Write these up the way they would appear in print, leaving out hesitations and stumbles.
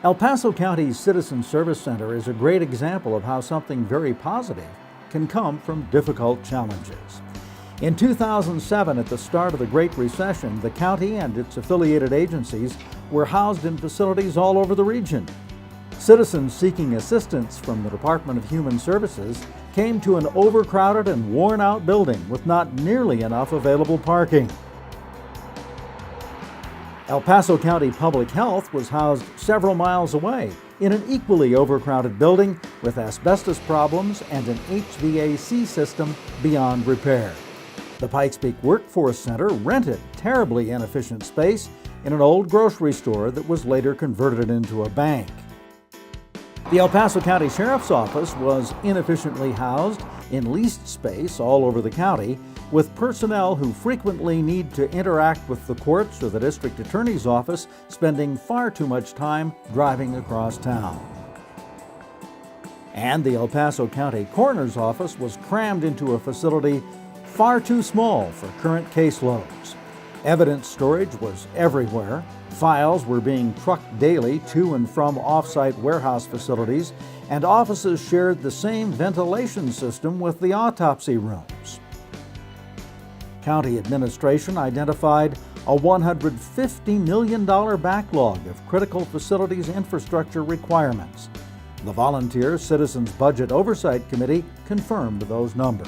El Paso County's Citizen Service Center is a great example of how something very positive can come from difficult challenges. In 2007, at the start of the Great Recession, the county and its affiliated agencies were housed in facilities all over the region. Citizens seeking assistance from the Department of Human Services came to an overcrowded and worn-out building with not nearly enough available parking. El Paso County Public Health was housed several miles away in an equally overcrowded building with asbestos problems and an HVAC system beyond repair. The Pikes Peak Workforce Center rented terribly inefficient space in an old grocery store that was later converted into a bank. The El Paso County Sheriff's Office was inefficiently housed in leased space all over the county, with personnel who frequently need to interact with the courts or the district attorney's office spending far too much time driving across town. And the El Paso County Coroner's Office was crammed into a facility far too small for current caseloads. Evidence storage was everywhere. Files were being trucked daily to and from off-site warehouse facilities, and offices shared the same ventilation system with the autopsy rooms. County administration identified a $150 million backlog of critical facilities infrastructure requirements. The Volunteer Citizens Budget Oversight Committee confirmed those numbers.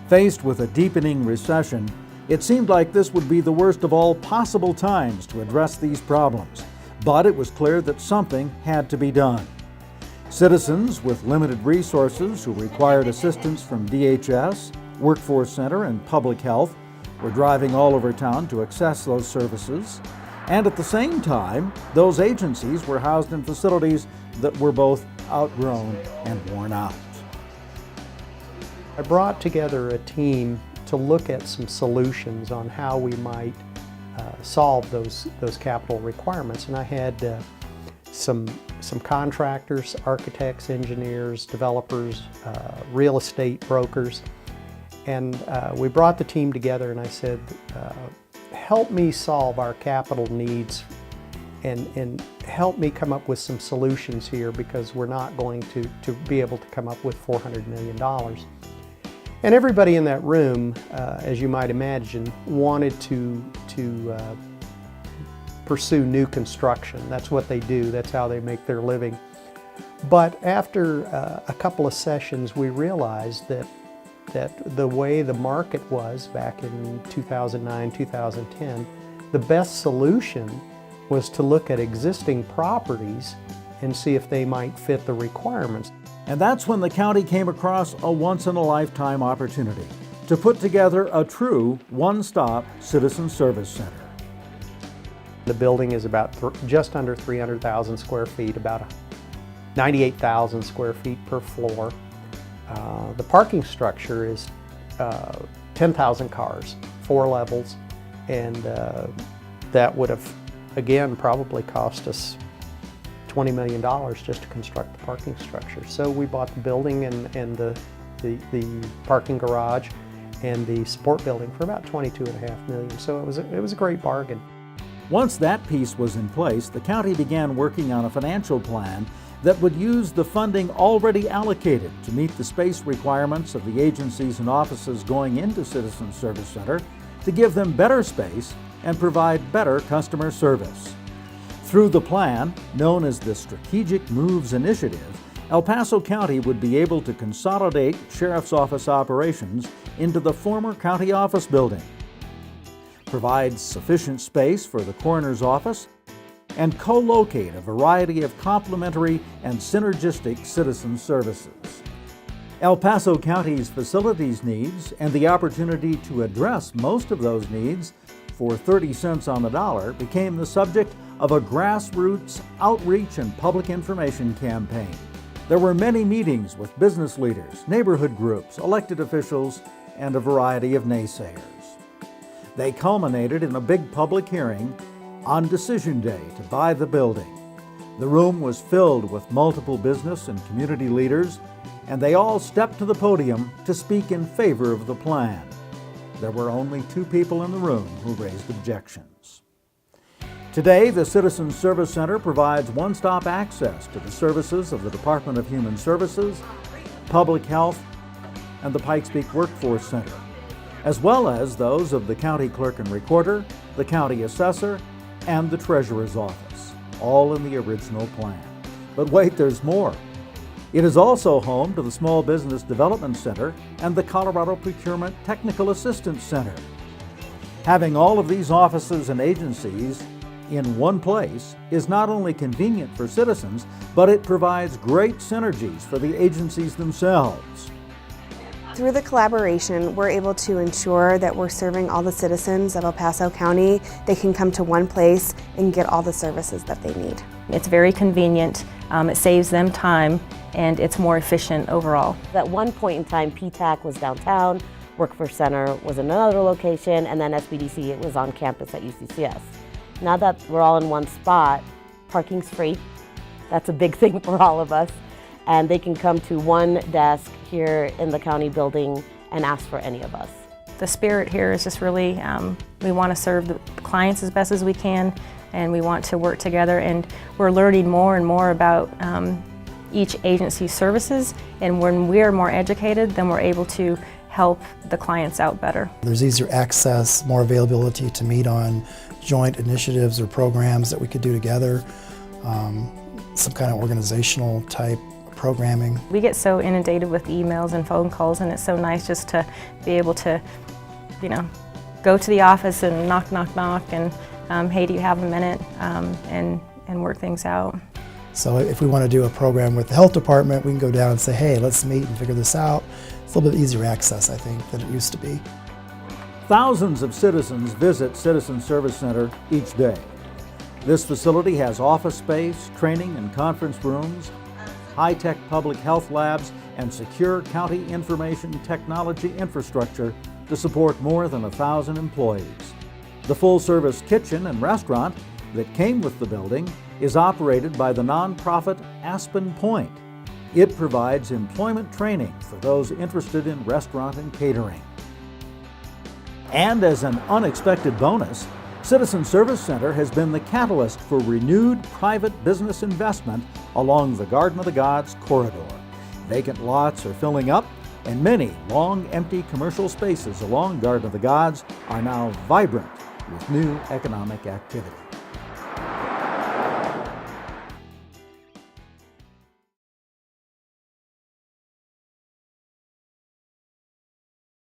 Faced with a deepening recession, it seemed like this would be the worst of all possible times to address these problems, but it was clear that something had to be done. Citizens with limited resources who required assistance from DHS, Workforce Center, and Public Health were driving all over town to access those services, and at the same time, those agencies were housed in facilities that were both outgrown and worn out. I brought together a team to look at some solutions on how we might solve those capital requirements, and I had some contractors, architects, engineers, developers, real estate brokers, and we brought the team together and I said, help me solve our capital needs and help me come up with some solutions here, because we're not going to be able to come up with $400 million. And everybody in that room, as you might imagine, wanted to pursue new construction. That's what they do. That's how they make their living. But after a couple of sessions, we realized that the way the market was back in 2009, 2010, the best solution was to look at existing properties and see if they might fit the requirements. And that's when the county came across a once-in-a-lifetime opportunity to put together a true one-stop citizen service center. The building is about just under 300,000 square feet, about 98,000 square feet per floor. The parking structure is 10,000 cars, 4 levels, and that would have, again, probably cost us $20 million just to construct the parking structure. So we bought the building and the parking garage and the support building for about $22.5 million. So it was a great bargain. Once that piece was in place, the county began working on a financial plan that would use the funding already allocated to meet the space requirements of the agencies and offices going into Citizen Service Center, to give them better space and provide better customer service. Through the plan, known as the Strategic Moves Initiative, El Paso County would be able to consolidate Sheriff's Office operations into the former county office building, provide sufficient space for the Coroner's Office, and co-locate a variety of complementary and synergistic citizen services. El Paso County's facilities needs and the opportunity to address most of those needs for 30 cents on the dollar became the subject of a grassroots outreach and public information campaign. There were many meetings with business leaders, neighborhood groups, elected officials, and a variety of naysayers. They culminated in a big public hearing on Decision Day to buy the building. The room was filled with multiple business and community leaders, and they all stepped to the podium to speak in favor of the plan. There were only 2 people in the room who raised objections. Today, the Citizen Service Center provides one-stop access to the services of the Department of Human Services, Public Health, and the Pikes Peak Workforce Center, as well as those of the County Clerk and Recorder, the County Assessor, and the Treasurer's Office, all in the original plan. But wait, there's more. It is also home to the Small Business Development Center and the Colorado Procurement Technical Assistance Center. Having all of these offices and agencies in one place is not only convenient for citizens, but it provides great synergies for the agencies themselves. Through the collaboration, we're able to ensure that we're serving all the citizens of El Paso County. They can come to one place and get all the services that they need. It's very convenient, it saves them time, and it's more efficient overall. At one point in time, PTAC was downtown, Workforce Center was in another location, and then SBDC it was on campus at UCCS. Now that we're all in one spot, parking's free. That's a big thing for all of us. And they can come to one desk here in the county building and ask for any of us. The spirit here is just really, we want to serve the clients as best as we can, and we want to work together, and we're learning more and more about each agency's services, and when we're more educated, then we're able to help the clients out better. There's easier access, more availability to meet on joint initiatives or programs that we could do together, some kind of organizational type programming. We get so inundated with emails and phone calls, and it's so nice just to be able to, go to the office and knock, knock, knock, and hey, do you have a minute, and work things out. So if we want to do a program with the health department, we can go down and say, hey, let's meet and figure this out. It's a little bit easier access, I think, than it used to be. Thousands of citizens visit Citizen Service Center each day. This facility has office space, training and conference rooms, high-tech public health labs, and secure county information technology infrastructure to support more than 1,000 employees. The full-service kitchen and restaurant that came with the building is operated by the nonprofit Aspen Point. It provides employment training for those interested in restaurant and catering. And as an unexpected bonus, Citizen Service Center has been the catalyst for renewed private business investment along the Garden of the Gods corridor. Vacant lots are filling up, and many long empty commercial spaces along Garden of the Gods are now vibrant with new economic activity.